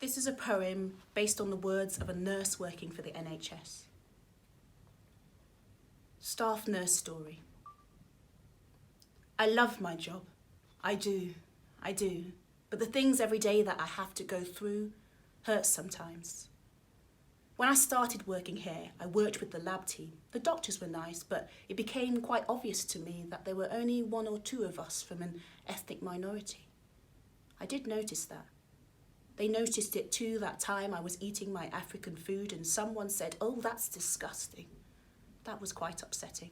This is a poem based on the words of a nurse working for the NHS. Staff nurse story. I love my job. I do. But the things every day that I have to go through hurt sometimes. When I started working here, I worked with the lab team. The doctors were nice, but it became quite obvious to me that there were only 1 or 2 of us from an ethnic minority. I did notice that. They noticed it too that time I was eating my African food and someone said, "Oh, that's disgusting." That was quite upsetting.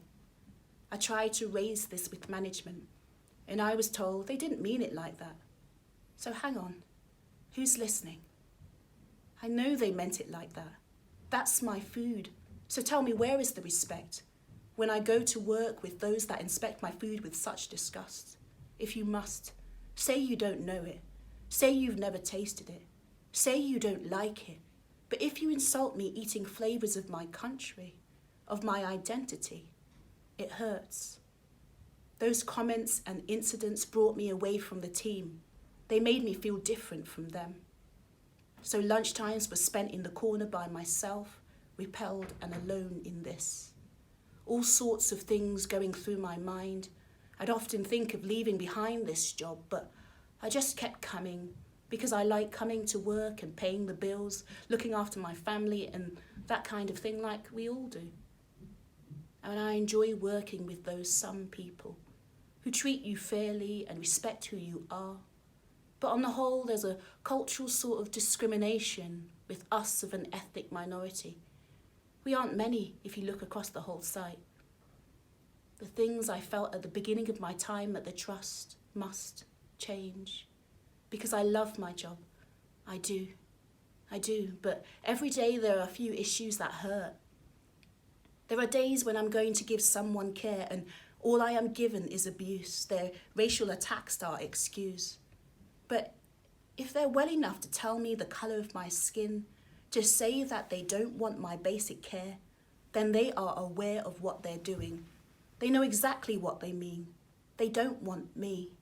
I tried to raise this with management and I was told they didn't mean it like that. So hang on, who's listening? I know they meant it like that. That's my food. So tell me, where is the respect when I go to work with those that inspect my food with such disgust? If you must, say you don't know it. Say you've never tasted it. Say you don't like it. But if you insult me eating flavours of my country, of my identity, it hurts. Those comments and incidents brought me away from the team. They made me feel different from them. So lunchtimes were spent in the corner by myself, repelled and alone in this. All sorts of things going through my mind. I'd often think of leaving behind this job, but I just kept coming because I like coming to work and paying the bills, looking after my family and that kind of thing like we all do. And I enjoy working with those some people who treat you fairly and respect who you are. But on the whole, there's a cultural sort of discrimination with us of an ethnic minority. We aren't many if you look across the whole site. The things I felt at the beginning of my time at the Trust must change. Because I love my job. I do. But every day there are a few issues that hurt. There are days when I'm going to give someone care and all I am given is abuse. Their racial attacks are excuse. But if they're well enough to tell me the colour of my skin, to say that they don't want my basic care, then they are aware of what they're doing. They know exactly what they mean. They don't want me.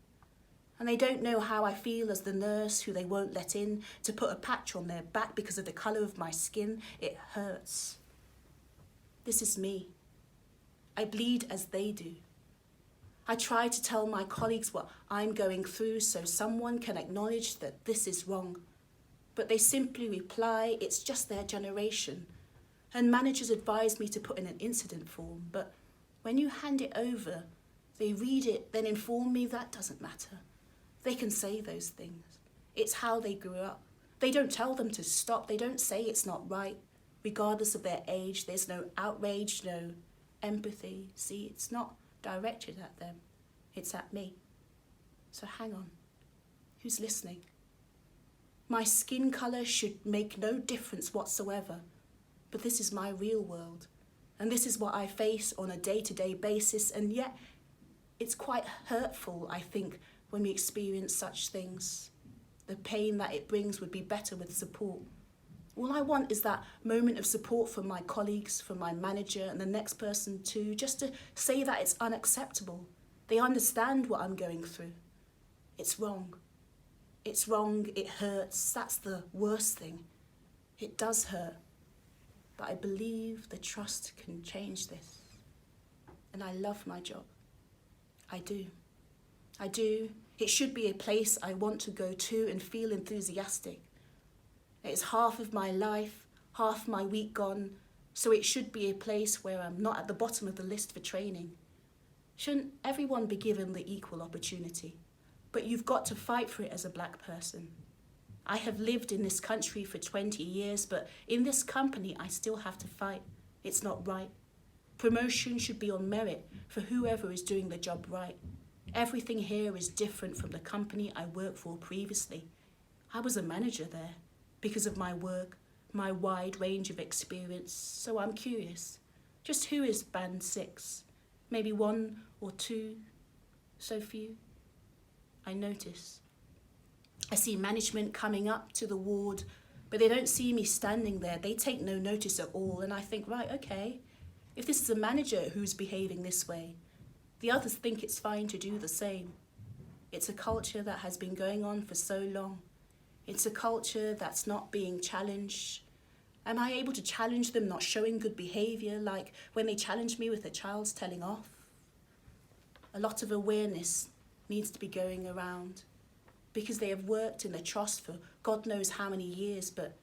And they don't know how I feel as the nurse who they won't let in to put a patch on their back because of the colour of my skin. It hurts. This is me. I bleed as they do. I try to tell my colleagues what I'm going through so someone can acknowledge that this is wrong. But they simply reply, it's just their generation. And managers advise me to put in an incident form, but when you hand it over, they read it, then inform me that doesn't matter. They can say those things. It's how they grew up. They don't tell them to stop. They don't say it's not right. Regardless of their age, there's no outrage, no empathy. See, it's not directed at them. It's at me. So hang on. Who's listening? My skin colour should make no difference whatsoever. But this is my real world. And this is what I face on a day-to-day basis. And yet, it's quite hurtful, I think, when we experience such things. The pain that it brings would be better with support. All I want is that moment of support from my colleagues, from my manager and the next person too, just to say that it's unacceptable. They understand what I'm going through. It's wrong. It's wrong, it hurts. That's the worst thing. It does hurt. But I believe the Trust can change this. And I love my job. I do. It should be a place I want to go to and feel enthusiastic. It's half of my life, half my week gone, so it should be a place where I'm not at the bottom of the list for training. Shouldn't everyone be given the equal opportunity? But you've got to fight for it as a black person. I have lived in this country for 20 years, but in this company I still have to fight. It's not right. Promotion should be on merit for whoever is doing the job right. Everything here is different from the company I worked for previously. I was a manager there because of my work, my wide range of experience, so I'm curious. Just who is band 6? Maybe 1 or 2, so few? I notice. I see management coming up to the ward, but they don't see me standing there. They take no notice at all, and I think, right, okay, if this is a manager who's behaving this way, the others think it's fine to do the same. It's a culture that has been going on for so long. It's a culture that's not being challenged. Am I able to challenge them not showing good behaviour, like when they challenge me with a child's telling off? A lot of awareness needs to be going around because they have worked in the trust for God knows how many years, but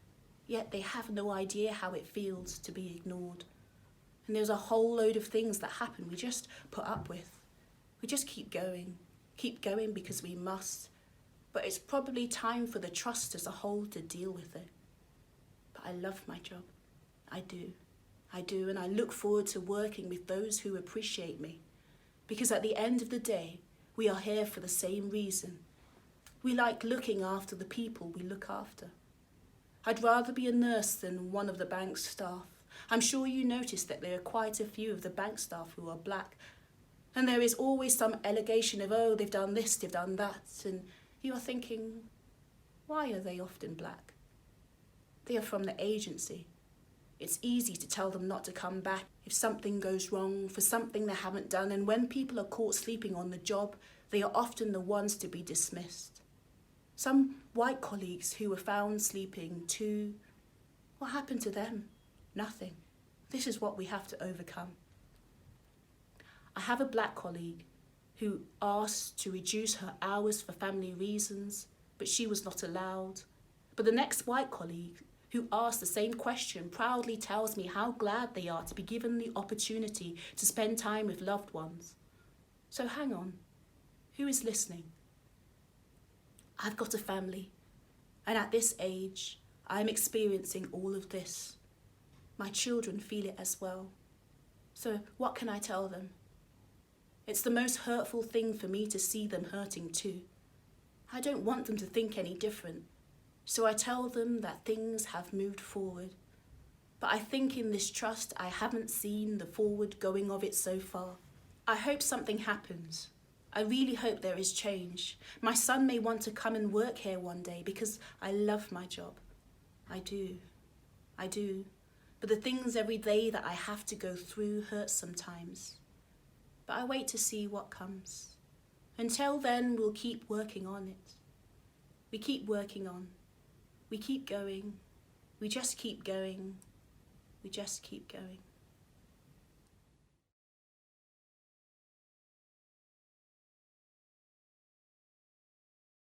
yet they have no idea how it feels to be ignored. And there's a whole load of things that happen we just put up with. We just keep going because we must. But it's probably time for the trust as a whole to deal with it. But I love my job. I do, and I look forward to working with those who appreciate me. Because at the end of the day, we are here for the same reason. We like looking after the people we look after. I'd rather be a nurse than one of the bank's staff. I'm sure you noticed that there are quite a few of the bank staff who are black. And there is always some allegation of, oh, they've done this, they've done that. And you are thinking, why are they often black? They are from the agency. It's easy to tell them not to come back if something goes wrong, for something they haven't done. And when people are caught sleeping on the job, they are often the ones to be dismissed. Some white colleagues who were found sleeping too, what happened to them? Nothing. This is what we have to overcome. I have a black colleague who asked to reduce her hours for family reasons, but she was not allowed. But the next white colleague who asked the same question proudly tells me how glad they are to be given the opportunity to spend time with loved ones. So hang on, who is listening? I've got a family, and at this age, I'm experiencing all of this. My children feel it as well. So what can I tell them? It's the most hurtful thing for me to see them hurting too. I don't want them to think any different, so I tell them that things have moved forward. But I think in this trust, I haven't seen the forward going of it so far. I hope something happens. I really hope there is change. My son may want to come and work here one day because I love my job. I do. But the things every day that I have to go through hurt sometimes. But I wait to see what comes. Until then, we'll keep working on it. We keep working on. We keep going. We just keep going. We just keep going.